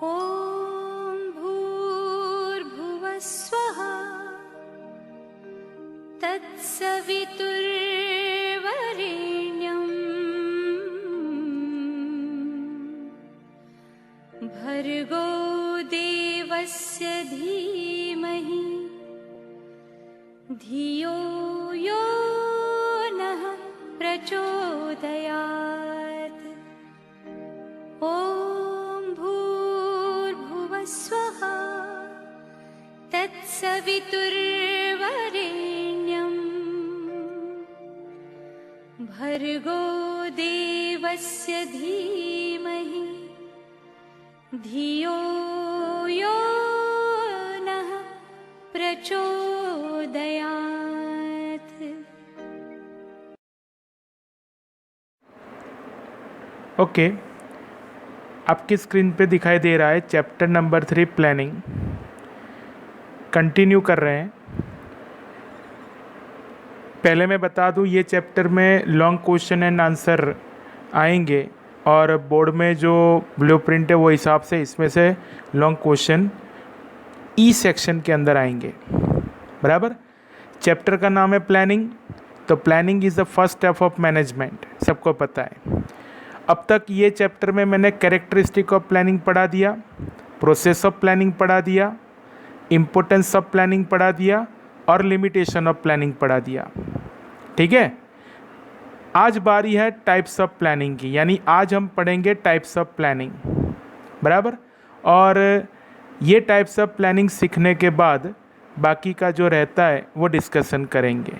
ॐ भूर्भुवः स्वः तत्सवितुर्वरेण्यं भर्गो देवस्य धीमहि धियो यो नः प्रचोदयात्। ॐ भूर्भुवः स्वः तत्सवितुर्वरेण्यं भर्गो देवस्य धीमहि धियो यो नः प्रचोदयात्। ओके, आपकी स्क्रीन पे दिखाई दे रहा है चैप्टर नंबर 3 प्लानिंग। कंटिन्यू कर रहे हैं। पहले मैं बता दूं, ये चैप्टर में लॉन्ग क्वेश्चन एंड आंसर आएंगे और बोर्ड में जो ब्लूप्रिंट है वो हिसाब से इसमें से लॉन्ग क्वेश्चन ई सेक्शन के अंदर आएंगे। बराबर। चैप्टर का नाम है प्लानिंग, तो planning is the first step of management, सबको पता है। अब तक ये चैप्टर में मैंने कैरेक्टरिस्टिक ऑफ प्लानिंग पढ़ा दिया, प्रोसेस ऑफ प्लानिंग पढ़ा दिया, इम्पोर्टेंस ऑफ प्लानिंग पढ़ा दिया और लिमिटेशन ऑफ प्लानिंग पढ़ा दिया। ठीक है, आज बारी है टाइप्स ऑफ प्लानिंग की, यानी आज हम पढ़ेंगे टाइप्स ऑफ प्लानिंग। बराबर। और ये टाइप्स ऑफ प्लानिंग सीखने के बाद बाकी का जो रहता है वो डिस्कशन करेंगे।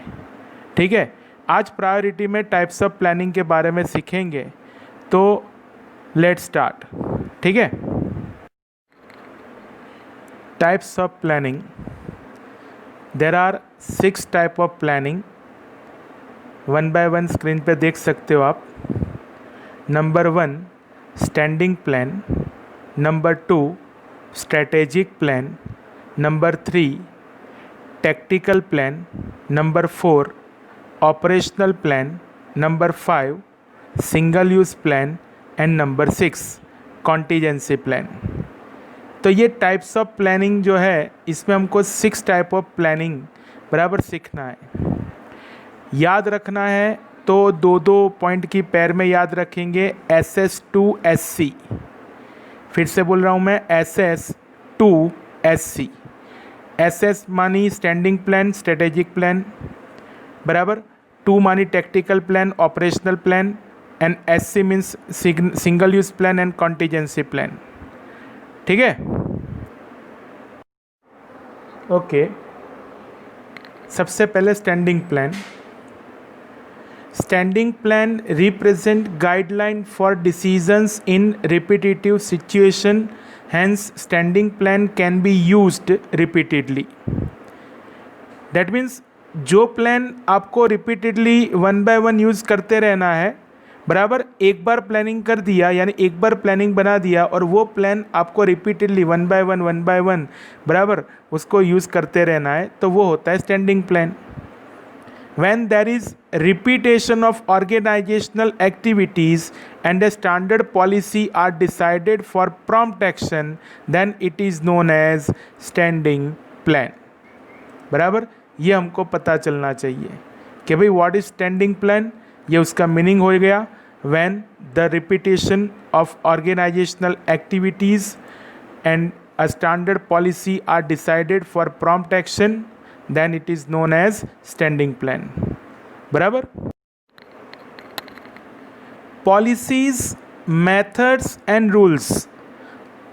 ठीक है, आज प्रायोरिटी में टाइप्स ऑफ प्लानिंग के बारे में सीखेंगे, तो लेट्स स्टार्ट। ठीक है, types of planning. There are 6 type of planning. One by one screen पे देख सकते हो आप। Number 1 standing plan, number 2 strategic plan, number 3 tactical plan, number 4 operational plan, number 5 single use plan and number 6 contingency plan. तो ये types of planning जो है, इसमें हमको 6 टाइप ऑफ प्लानिंग बराबर सीखना है, याद रखना है। तो 2-2 पॉइंट की पैर में याद रखेंगे। SS2SC, फिर से बोल रहा हूँ मैं, SS2SC। SS मानी स्टैंडिंग प्लान, स्ट्रेटेजिक प्लान, बराबर। 2 मानी tactical plan, operational plan, and SC means single use plan and contingency plan. ठीक है, ओके। सबसे पहले standing plan. Standing plan represent guideline for decisions in repetitive situation, hence standing plan can be used repeatedly. That means जो plan आपको repeatedly 1 by 1 use करते रहना है, बराबर। एक बार प्लानिंग कर दिया, यानी एक बार प्लानिंग बना दिया और वो प्लान आपको रिपीटेडली 1 बाय 1 बराबर उसको यूज़ करते रहना है, तो वो होता है standing plan. When there is repetition of organizational activities and a standard policy are decided for prompt action, then it is known as standing plan. बराबर, ये हमको पता चलना चाहिए कि भाई व्हाट इज स्टैंडिंग प्लान। ये उसका मीनिंग हो गया, when the repetition of organizational activities and a standard policy are decided for prompt action, then it is known as standing plan. बराबर। Policies, methods and rules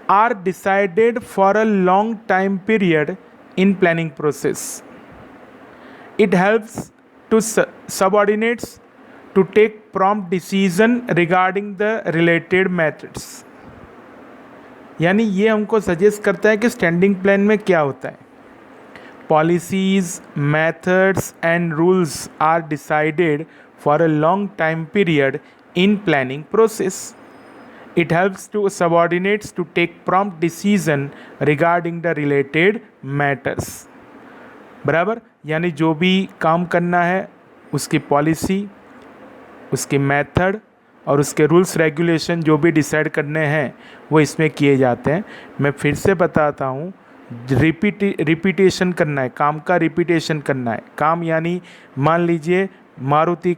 are decided for a long time period in planning process. It helps to subordinates to take prompt decision regarding the related methods. यानी ये हमको suggest करता है कि standing plan में क्या होता है। Policies, methods and rules are decided for a long time period in planning process. It helps to subordinates to take prompt decision regarding the related matters. बराबर, यानी जो भी काम करना है उसकी पॉलिसी, उसकी मेथड और उसके रूल्स रेगुलेशन जो भी डिसाइड करने हैं वो इसमें किए जाते हैं। मैं फिर से बताता हूँ, रिपीटेशन करना है, काम का रिपीटेशन करना है। काम यानी मान लीजिए मारुति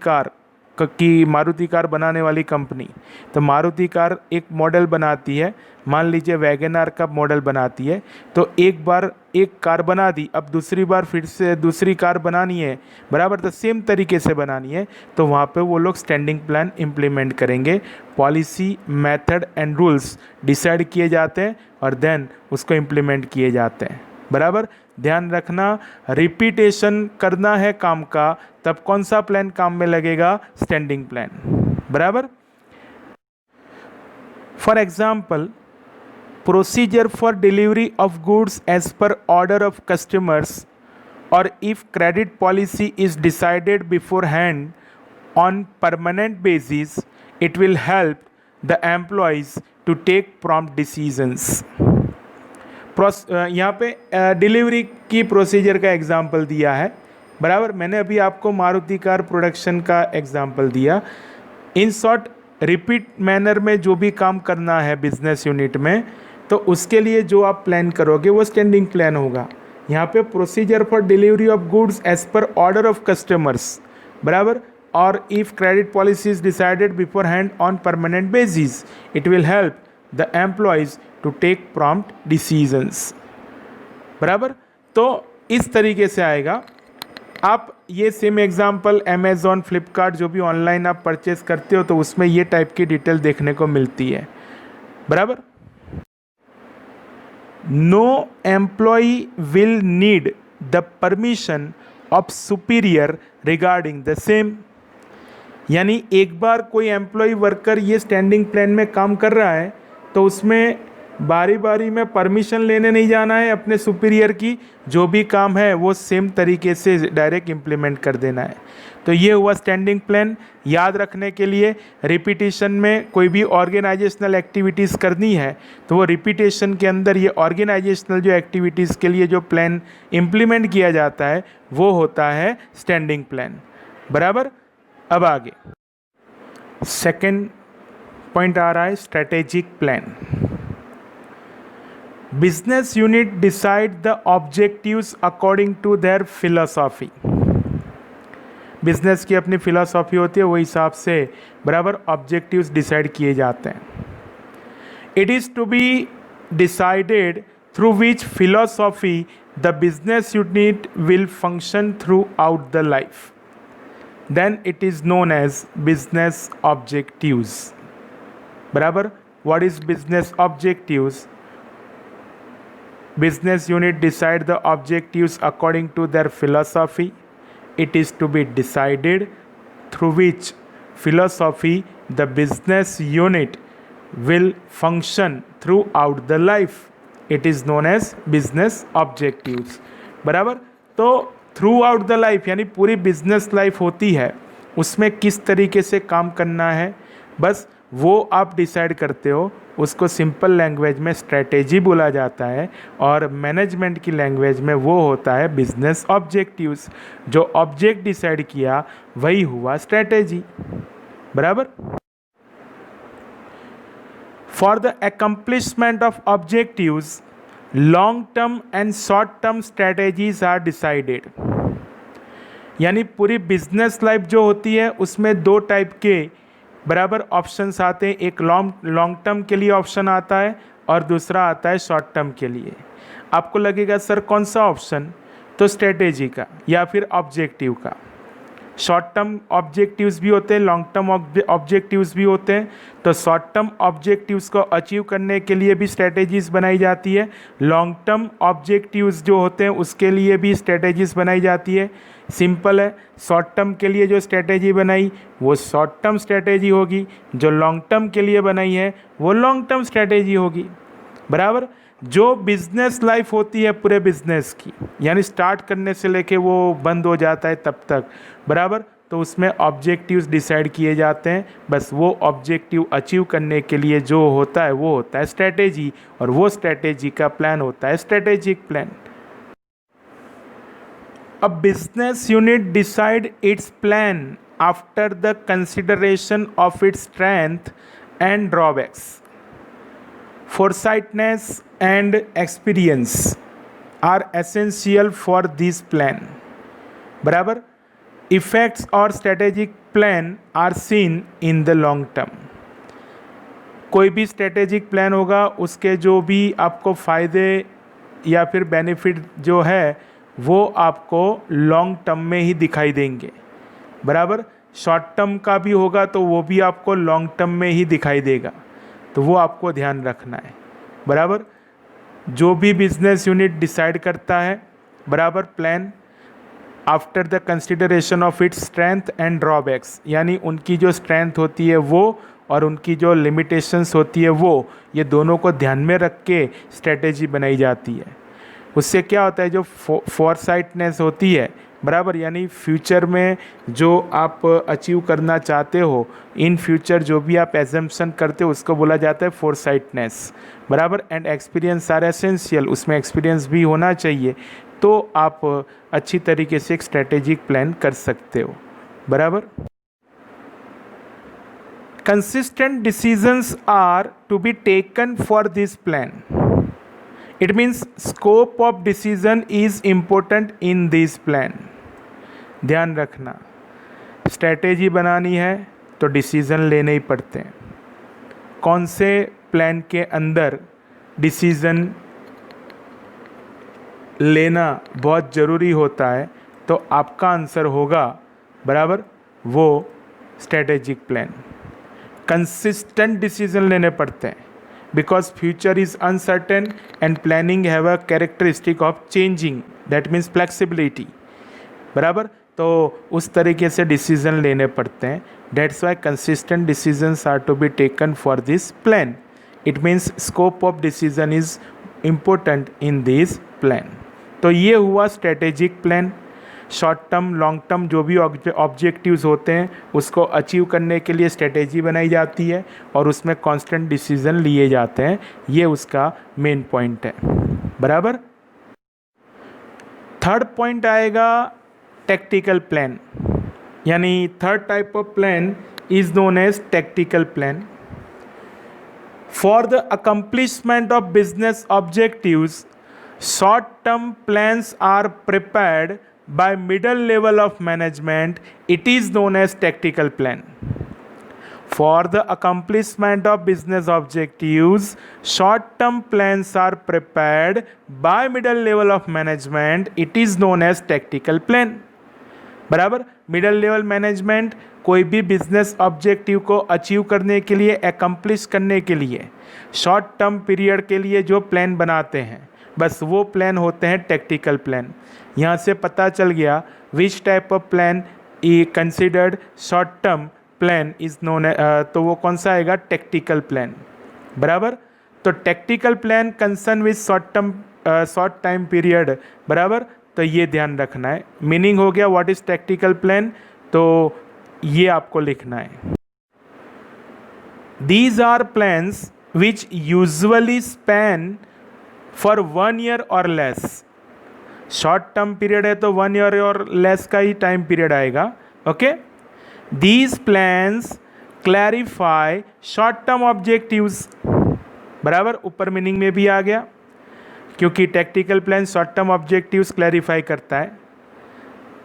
कार बनाने वाली कंपनी, तो मारुति कार एक मॉडल बनाती है, मान लीजिए वैगन आर का मॉडल बनाती है, तो एक बार एक कार बना दी, अब दूसरी बार फिर से दूसरी कार बनानी है, बराबर तो सेम तरीके से बनानी है, तो वहाँ पे वो लोग स्टैंडिंग प्लान इम्प्लीमेंट करेंगे। Policy, method and rules decide किए जाते हैं और देन उसको इम्प्लीमेंट किए जाते हैं, बराबर। ध्यान रखना, रिपीटेशन करना है काम का, तब कौन सा प्लान काम में लगेगा? स्टैंडिंग प्लान, बराबर। For example, procedure for delivery of goods as per order of customers, or if credit policy is decided beforehand on permanent basis, it will help the employees to take prompt decisions. यहाँ पे delivery की procedure का example दिया है, बराबर। मैंने अभी आपको मारुति कार प्रोडक्शन का एग्जाम्पल दिया। इन शॉर्ट, रिपीट मैनर में जो भी काम करना है बिजनेस यूनिट में, तो उसके लिए जो आप प्लान करोगे वो स्टैंडिंग प्लान होगा। यहाँ पे procedure for delivery of goods as per order of customers, बराबर। और if credit policy is decided beforehand on permanent basis, it will help the employees to take prompt decisions, बराबर। तो इस तरीके से आएगा। आप ये सेम एग्जांपल अमेज़ॉन, फ्लिपकार्ट, जो भी ऑनलाइन आप परचेस करते हो, तो उसमें ये टाइप की डिटेल देखने को मिलती है, बराबर। No employee will need the permission of superior regarding the same। यानी एक बार कोई एम्प्लॉय वर्कर ये स्टैंडिंग प्लान में काम कर रहा है, तो उसमें बारी बारी में परमिशन लेने नहीं जाना है अपने सुपीरियर की, जो भी काम है वो सेम तरीके से डायरेक्ट इम्प्लीमेंट कर देना है। तो ये हुआ स्टैंडिंग प्लान। याद रखने के लिए, रिपीटेशन में कोई भी ऑर्गेनाइजेशनल एक्टिविटीज़ करनी है, तो वो रिपीटेशन के अंदर ये ऑर्गेनाइजेशनल जो एक्टिविटीज़ के लिए जो प्लान इम्प्लीमेंट किया जाता है वो होता है स्टैंडिंग प्लान, बराबर। अब आगे सेकेंड पॉइंट आ रहा है, strategic plan. Business unit decide the objectives according to their philosophy. Business की अपनी फिलोसॉफी होती है, वो हिसाब से बराबर ऑब्जेक्टिव्स डिसाइड किए जाते हैं। It is to be decided through which philosophy the business unit will function throughout the life, then it is known as business objectives, बराबर। What is business objectives? Business unit decide the objectives according to their philosophy. It is to be decided through which philosophy the business unit will function throughout the life. It is known as business objectives, बराबर। तो throughout the life यानी पूरी business life होती है, उसमें किस तरीके से काम करना है, बस वो आप डिसाइड करते हो। उसको सिंपल लैंग्वेज में स्ट्रेटेजी बोला जाता है, और मैनेजमेंट की लैंग्वेज में वो होता है बिजनेस ऑब्जेक्टिव्स। जो ऑब्जेक्ट डिसाइड किया वही हुआ स्ट्रेटेजी, बराबर। For the accomplishment of objectives, long term and short term strategies are decided. यानी पूरी बिजनेस लाइफ जो होती है उसमें दो टाइप के बराबर ऑप्शंस आते हैं। एक लॉन्ग टर्म के लिए ऑप्शन आता है और दूसरा आता है शॉर्ट टर्म के लिए। आपको लगेगा सर कौन सा ऑप्शन? तो स्ट्रेटेजी का या फिर ऑब्जेक्टिव का। शॉर्ट टर्म ऑब्जेक्टिव्स भी होते हैं, लॉन्ग टर्म ऑब्जेक्टिव्स भी होते हैं। तो शॉर्ट टर्म ऑब्जेक्टिव्स को अचीव करने के लिए भी स्ट्रेटेजीज बनाई जाती है, लॉन्ग टर्म ऑब्जेक्टिव्स जो होते हैं उसके लिए भी स्ट्रेटेजीज बनाई जाती है। सिंपल है, शॉर्ट टर्म के लिए जो स्ट्रेटेजी बनाई वो शॉर्ट टर्म स्ट्रेटेजी होगी, जो लॉन्ग टर्म के लिए बनाई है वो लॉन्ग टर्म स्ट्रेटेजी होगी, बराबर। जो बिजनेस लाइफ होती है पूरे बिजनेस की, यानी स्टार्ट करने से लेके वो बंद हो जाता है तब तक, बराबर, तो उसमें ऑब्जेक्टिव्स डिसाइड किए जाते हैं। बस वो ऑब्जेक्टिव अचीव करने के लिए जो होता है वो होता है स्ट्रेटेजी, और वो स्ट्रेटेजी का प्लान होता है strategic plan. A business unit decide its plan after the consideration of its strength and drawbacks. Foresightness and experience are essential for this plan. बराबर. Effects और strategic plan are seen in the long term. कोई भी strategic plan होगा उसके जो भी आपको फ़ायदे या फिर बेनिफिट जो है वो आपको लॉन्ग टर्म में ही दिखाई देंगे. बराबर. शॉर्ट टर्म का भी होगा तो वो भी आपको लॉन्ग टर्म में ही दिखाई देगा, तो वो आपको ध्यान रखना है. बराबर. जो भी बिजनेस यूनिट डिसाइड करता है बराबर plan after the consideration of its strength and drawbacks, यानी उनकी जो स्ट्रेंथ होती है वो और उनकी जो लिमिटेशंस होती है वो, ये दोनों को ध्यान में रख के स्ट्रेटेजी बनाई जाती है. उससे क्या होता है, जो फॉरसाइटनेस होती है बराबर, यानी फ्यूचर में जो आप अचीव करना चाहते हो, इन फ्यूचर जो भी आप एजम्पशन करते हो उसको बोला जाता है फॉरसाइटनेस. बराबर. एंड एक्सपीरियंस आर एसेंशियल, उसमें एक्सपीरियंस भी होना चाहिए, तो आप अच्छी तरीके से एक स्ट्रेटेजिक प्लान कर सकते हो. बराबर. Consistent decisions are to be taken for this plan. It means scope of decision is important in this plan. ध्यान रखना, स्ट्रैटेजी बनानी है तो डिसीज़न लेने ही पड़ते हैं. कौन से प्लान के अंदर डिसीज़न लेना बहुत ज़रूरी होता है, तो आपका आंसर होगा बराबर वो स्ट्रैटेजिक प्लान. कंसिस्टेंट डिसीज़न लेने पड़ते हैं because future is uncertain and planning have a characteristic of changing, that means flexibility. बराबर. तो उस तरीके से डिसीजन लेने पड़ते हैं. That's why consistent decisions are to be taken for this plan. It means scope of decision is important in this plan. तो ये हुआ strategic plan. Short term long term जो भी ऑब्जेक्टिव्स होते हैं उसको अचीव करने के लिए स्ट्रेटेजी बनाई जाती है और उसमें कांस्टेंट डिसीजन लिए जाते हैं. ये उसका मेन पॉइंट है. बराबर. थर्ड पॉइंट आएगा टैक्टिकल प्लान, यानी third type of plan is known as tactical plan. For the accomplishment of business objectives, short term plans are prepared by middle level of management. It is known as tactical plan. For the accomplishment of business objectives, short term plans are prepared by middle level of management. It is known as tactical plan. बराबर. Middle level management कोई भी business objective को achieve करने के लिए, accomplish करने के लिए शॉर्ट टर्म पीरियड के लिए जो प्लान बनाते हैं, बस वो प्लान होते हैं टैक्टिकल प्लान. यहाँ से पता चल गया which type of plan E considered short term plan is known, तो वो कौन सा आएगा, टैक्टिकल प्लान. बराबर. तो tactical plan concern with short time period. बराबर. तो ये ध्यान रखना है. मीनिंग हो गया व्हाट इज टैक्टिकल प्लान, तो ये आपको लिखना है. These are plans which usually span for 1 year or less. Short term period है तो 1 year और लेस का ही टाइम पीरियड आएगा. Okay. These plans clarify short term objectives. बराबर. ऊपर मीनिंग में भी आ गया क्योंकि tactical plan short term objectives clarify करता है.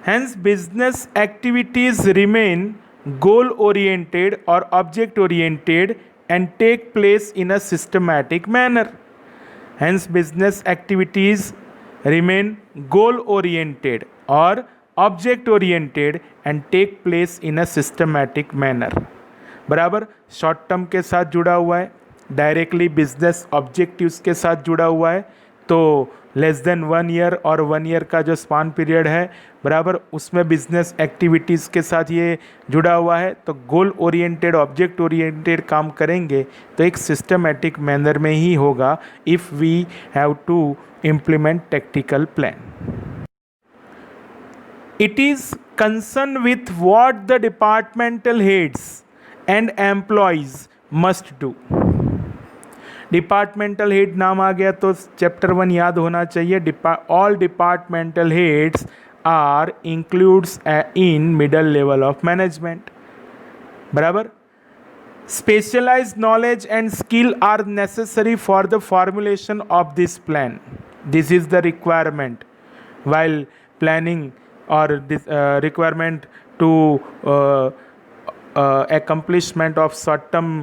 Hence business activities remain goal oriented और object oriented and take place in a systematic manner. Hence, business activities remain goal-oriented or object-oriented and take place in a systematic manner. बराबर. Short term के साथ जुड़ा हुआ है, directly business objectives के साथ जुड़ा हुआ है, तो लेस देन 1 year और 1 year का जो स्पान पीरियड है बराबर, उसमें बिजनेस एक्टिविटीज़ के साथ ये जुड़ा हुआ है. तो गोल ओरिएंटेड ऑब्जेक्ट ओरिएंटेड काम करेंगे तो एक सिस्टमैटिक मैनर में ही होगा if we have to implement tactical plan. It is concern with what the departmental heads and employees must do. Departmental head नाम आ गया तो चैप्टर 1 याद होना चाहिए. All departmental heads are includes in middle level of management. बराबर. Specialized knowledge and skill are necessary for the formulation of this plan. This is the requirement while planning or this requirement to accomplishment of short-term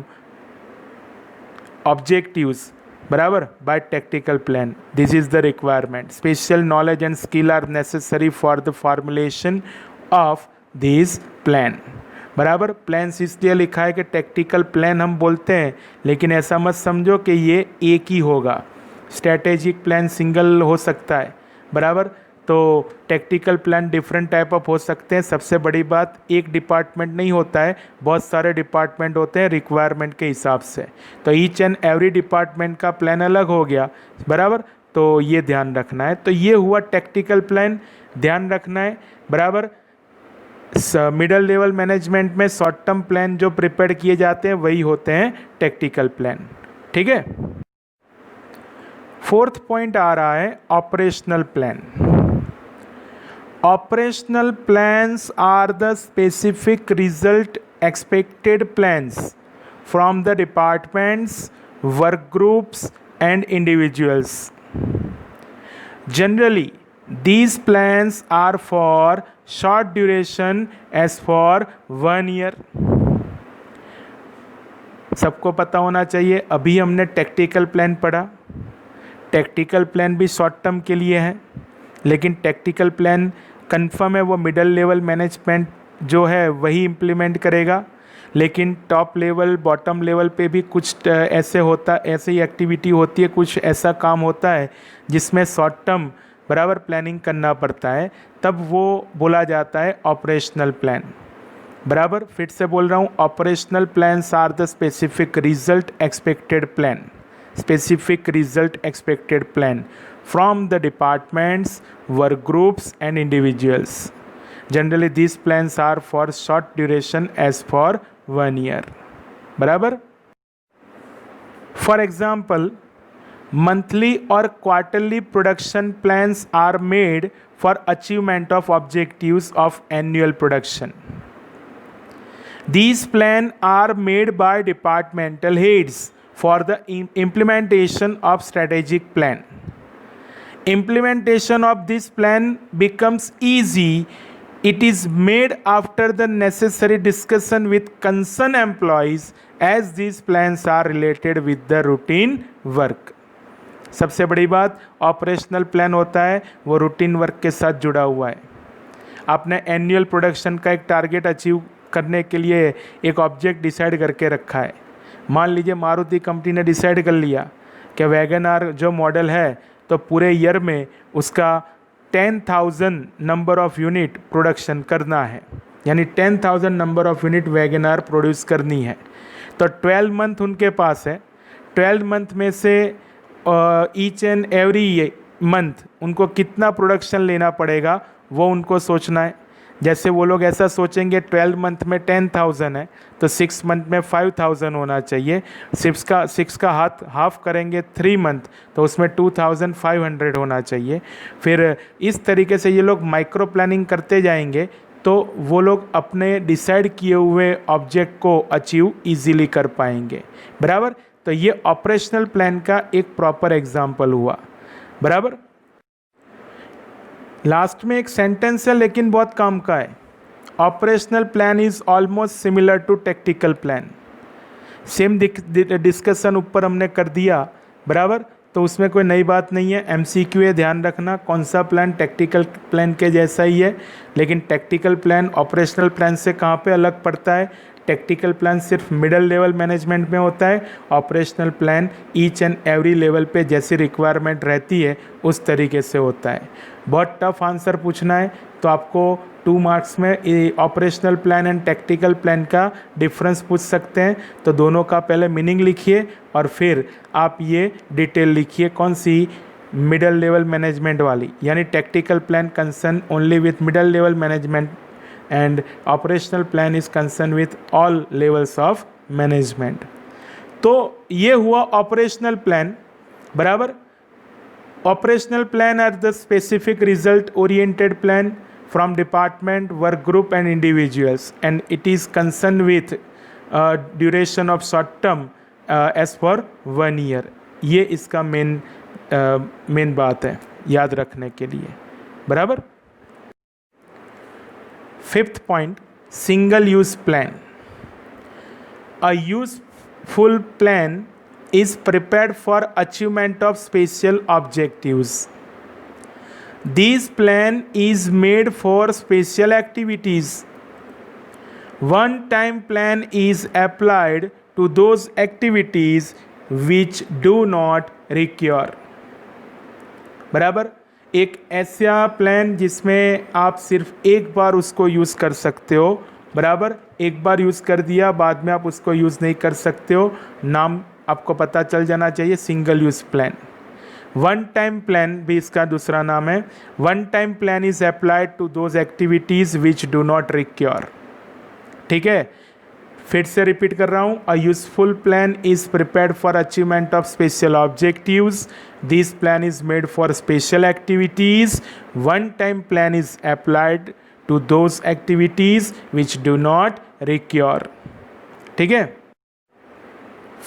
objectives. बराबर. By tactical plan. This is the requirement. Special knowledge and skill are necessary for the formulation of this plan. बराबर. Plans इसलिए लिखा है कि tactical plan हम बोलते हैं, लेकिन ऐसा मत समझो कि ये एक ही होगा. स्ट्रैटेजिक प्लान सिंगल हो सकता है. बराबर. तो tactical plan different type of हो सकते हैं. सबसे बड़ी बात, एक डिपार्टमेंट नहीं होता है, बहुत सारे डिपार्टमेंट होते हैं रिक्वायरमेंट के हिसाब से. तो ईच एंड एवरी डिपार्टमेंट का प्लान अलग हो गया. बराबर. तो ये ध्यान रखना है. तो ये हुआ टैक्टिकल प्लान, ध्यान रखना है. बराबर. मिडल लेवल मैनेजमेंट में शॉर्ट टर्म प्लान जो प्रिपेयर किए जाते हैं वही होते हैं टैक्टिकल प्लान. ठीक है. फोर्थ पॉइंट आ रहा है operational plan. Operational plans are the specific result expected plans from the departments, work groups, and individuals. Generally, these plans are for short duration as for 1 year. सबको पता होना चाहिए. अभी हमने टैक्टिकल प्लान पढ़ा. टैक्टिकल प्लान भी short term के लिए है, लेकिन टैक्टिकल प्लान कंफर्म है वो मिडल लेवल मैनेजमेंट जो है वही इम्प्लीमेंट करेगा. लेकिन टॉप लेवल बॉटम लेवल पे भी कुछ ऐसी एक्टिविटी होती है, कुछ ऐसा काम होता है जिसमें शॉर्ट टर्म बराबर प्लानिंग करना पड़ता है, तब वो बोला जाता है ऑपरेशनल प्लान. बराबर. फिर से बोल रहा हूँ, operational plans are the specific result expected plan. Specific result expected plan from the departments, work groups, and individuals. Generally, these plans are for short duration as for 1 year. बराबर. For example, monthly or quarterly production plans are made for achievement of objectives of annual production. These plans are made by departmental heads for the implementation of strategic plan. Implementation of this plan becomes easy. It is made after the necessary discussion with concerned employees as these plans are related with the routine work. सबसे बड़ी बात, operational plan होता है वो routine work के साथ जुड़ा हुआ है. आपने एनुअल प्रोडक्शन का एक टारगेट अचीव करने के लिए एक ऑब्जेक्ट डिसाइड करके रखा है. मान लीजिए मारुति कंपनी ने डिसाइड कर लिया कि वैगन आर जो मॉडल है तो पूरे ईयर में उसका 10,000 नंबर ऑफ यूनिट प्रोडक्शन करना है, यानी 10,000 number of unit Wagon R produce करनी है. तो 12 मंथ उनके पास है. 12 मंथ में से ईच एंड एवरी मंथ उनको कितना प्रोडक्शन लेना पड़ेगा वो उनको सोचना है. जैसे वो लोग ऐसा सोचेंगे 12 मंथ में 10,000 है तो 6 मंथ में 5,000 होना चाहिए. 6 का हाफ करेंगे 3 मंथ तो उसमें 2,500 होना चाहिए. फिर इस तरीके से ये लोग माइक्रो प्लानिंग करते जाएंगे तो वो लोग अपने डिसाइड किए हुए ऑब्जेक्ट को अचीव इजीली कर पाएंगे. बराबर. तो ये ऑपरेशनल प्लान का एक प्रॉपर एग्जाम्पल हुआ. बराबर. लास्ट में एक सेंटेंस है लेकिन बहुत काम का है. Operational plan is almost similar to tactical plan. Same discussion ऊपर हमने कर दिया. बराबर. तो उसमें कोई नई बात नहीं है. MCQ है, ध्यान रखना कौन सा प्लान टैक्टिकल प्लान के जैसा ही है, लेकिन टैक्टिकल प्लान ऑपरेशनल प्लान से कहाँ पे अलग पड़ता है. टैक्टिकल प्लान सिर्फ मिडल लेवल मैनेजमेंट में होता है. Operational plan each and every level पे जैसी रिक्वायरमेंट रहती है उस तरीके से होता है. बहुत टफ आंसर पूछना है तो आपको 2 मार्क्स में operational plan and tactical plan का डिफरेंस पूछ सकते हैं. तो दोनों का पहले मीनिंग लिखिए और फिर आप ये डिटेल लिखिए कौन सी, मिडल लेवल मैनेजमेंट वाली, यानी tactical plan concern only with middle level management and operational plan is concerned with all levels of management. तो ये हुआ ऑपरेशनल प्लान. बराबर. Operational plan are the specific result oriented plan from department, work group and individuals, and it is concerned with duration of short term as for 1 year. ये इसका main बात है याद रखने के लिए, बराबर। Fifth point, single use plan. A useful plan is prepared for achievement of special objectives. This plan is made for special activities. One-time plan is applied to those activities which do not require. बराबर, एक ऐसा plan जिसमें आप सिर्फ एक बार उसको use कर सकते हो, बराबर। एक बार यूज़ कर दिया, बाद में आप उसको यूज़ नहीं कर सकते हो, नाम आपको पता चल जाना चाहिए, single use plan. One time plan भी इसका दूसरा नाम है। One time plan is applied to those activities which do not recur. ठीक है, फिर से रिपीट कर रहा हूँ, a useful plan is prepared for achievement of special objectives. This plan is made for special activities. One time plan is applied to those activities which do not require. ठीक है,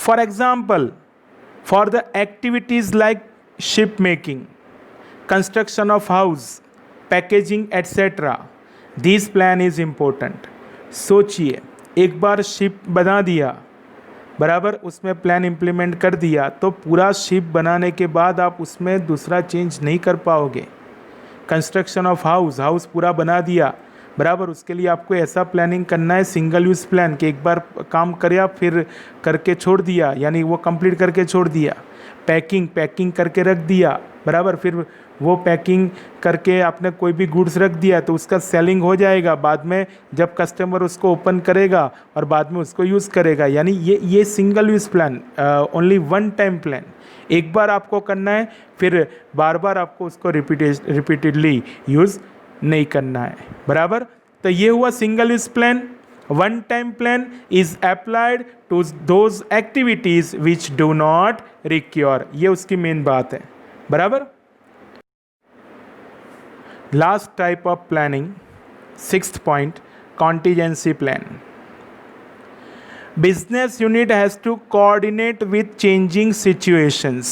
for example, for the activities like ship making, construction of house, packaging etc, this plan is important. सोचिए, एक बार ship बना दिया, बराबर, उसमें plan implement कर दिया, तो पूरा शिप बनाने के बाद आप उसमें दूसरा चेंज नहीं कर पाओगे। कंस्ट्रक्शन ऑफ हाउस पूरा बना दिया, बराबर, उसके लिए आपको ऐसा प्लानिंग करना है, सिंगल यूज़ प्लान, कि एक बार काम किया फिर करके छोड़ दिया, यानी वो कंप्लीट करके छोड़ दिया। पैकिंग करके रख दिया, बराबर, फिर वो पैकिंग करके आपने कोई भी गुड्स रख दिया तो उसका सेलिंग हो जाएगा बाद में, जब कस्टमर उसको ओपन करेगा और बाद में उसको यूज़ करेगा। यानी ये single use plan, only one time plan, एक बार आपको करना है, फिर बार बार आपको उसको रिपीटेडली यूज़ नहीं करना है, बराबर। तो ये हुआ single use plan. One time plan is applied to those activities which do not recur, ये उसकी मेन बात है, बराबर। Last type of planning, sixth point, contingency plan. Business unit has to coordinate with changing situations.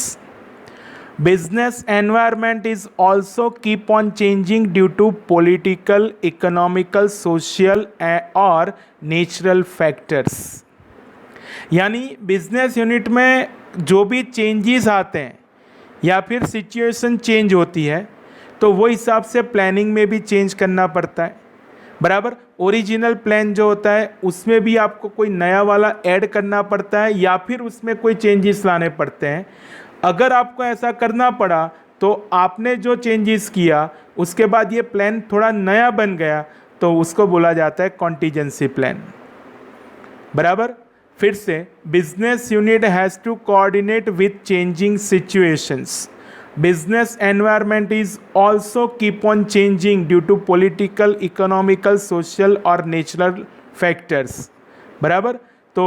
Business environment is also keep on changing due to political, economical, social और natural factors. यानी business unit में जो भी changes आते हैं या फिर situation change होती है तो वो हिसाब से प्लानिंग में भी चेंज करना पड़ता है, बराबर। ओरिजिनल प्लान जो होता है उसमें भी आपको कोई नया वाला ऐड करना पड़ता है या फिर उसमें कोई चेंजेस लाने पड़ते हैं। अगर आपको ऐसा करना पड़ा तो आपने जो चेंजेस किया उसके बाद ये प्लान थोड़ा नया बन गया तो उसको बोला जाता है कॉन्टीजेंसी प्लान, बराबर। फिर से, business unit has to coordinate with changing situations. Business environment is also keep on changing due to political, economical, social और natural factors, बराबर। तो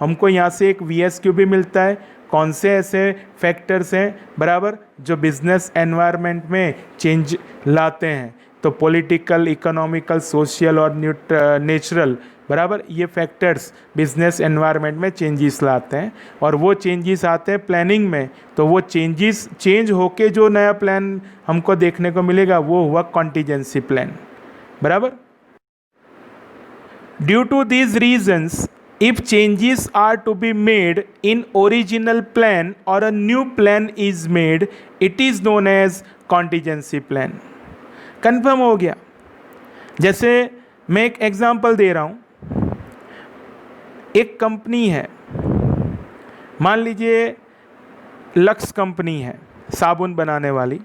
हमको यहाँ से एक VSQ भी मिलता है, कौन से ऐसे फैक्टर्स हैं, बराबर, जो बिजनेस एनवायरनमेंट में चेंज लाते हैं। तो पॉलिटिकल, इकोनॉमिकल, सोशल और नेचुरल, बराबर, ये फैक्टर्स बिजनेस एनवायरनमेंट में चेंजेस लाते हैं और वो चेंजेस आते हैं प्लानिंग में। तो वो चेंज होके जो नया प्लान हमको देखने को मिलेगा वो हुआ कॉन्टीजेंसी प्लान, बराबर। Due to these reasons, if changes are to be made in original plan और a new plan is made, it is known as contingency plan. Confirm हो गया। जैसे मैं एक एग्जांपल दे रहा हूँ, एक कंपनी है, मान लीजिए लक्स कंपनी है, साबुन बनाने वाली।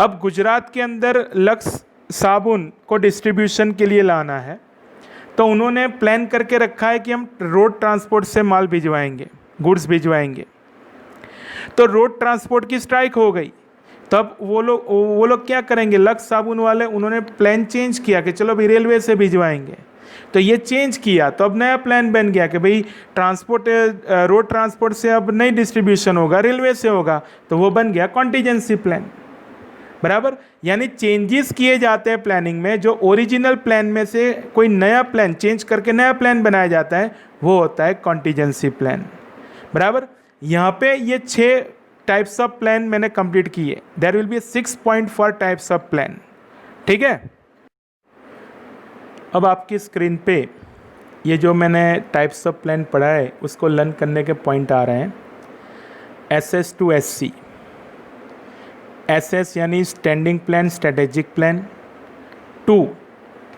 अब गुजरात के अंदर लक्स साबुन को डिस्ट्रीब्यूशन के लिए लाना है तो उन्होंने प्लान करके रखा है कि हम रोड ट्रांसपोर्ट से माल भिजवाएंगे, गुड्स भिजवाएंगे। तो रोड ट्रांसपोर्ट की स्ट्राइक हो गई, तब वो लोग क्या करेंगे, लक्स साबुन वाले, उन्होंने प्लान चेंज किया कि चलो भाई रेलवे से भिजवाएंगे। तो ये चेंज किया तो अब नया प्लान बन गया कि भाई रोड ट्रांसपोर्ट से अब नई डिस्ट्रीब्यूशन होगा, रेलवे से होगा, तो वो बन गया कॉन्टीजेंसी प्लान, बराबर। यानी चेंजेस किए जाते हैं प्लानिंग में, जो ओरिजिनल प्लान में से कोई नया प्लान चेंज करके नया प्लान बनाया जाता है, वो होता है कॉन्टीजेंसी प्लान, बराबर। यहाँ पे ये 6 टाइप्स ऑफ प्लान मैंने कंप्लीट किए। There will be 6 point for types of plan, ठीक है। अब आपकी स्क्रीन पे ये जो मैंने टाइप्स ऑफ प्लान पढ़ा है उसको लर्न करने के पॉइंट आ रहे हैं। SS to SC। SS यानी स्टैंडिंग प्लान, स्ट्रेटेजिक प्लान। 2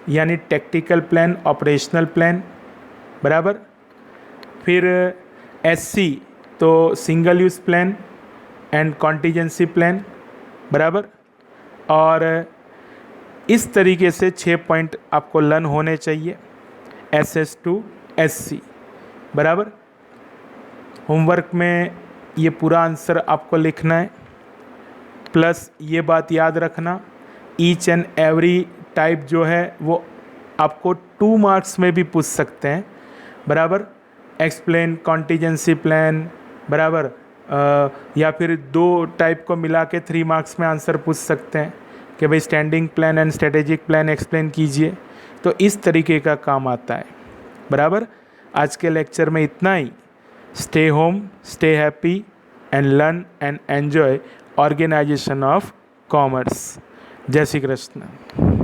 यानी टेक्टिकल प्लान, ऑपरेशनल प्लान, बराबर। फिर SC तो single use plan and contingency plan, बराबर। और इस तरीके से 6 पॉइंट आपको लर्न होने चाहिए SS to SC, बराबर। होमवर्क में ये पूरा आंसर आपको लिखना है, प्लस ये बात याद रखना ईच एंड एवरी टाइप जो है वो आपको 2 मार्क्स में भी पूछ सकते हैं, बराबर। एक्सप्लेन कॉन्टीजेंसी प्लान, बराबर। या फिर 2 टाइप को मिला के 3 मार्क्स में आंसर पूछ सकते हैं कि भाई standing plan and strategic plan explain कीजिए। तो इस तरीके का काम आता है, बराबर। आज के लेक्चर में इतना ही। Stay home, stay happy and learn and enjoy organisation of commerce. जय श्री कृष्ण।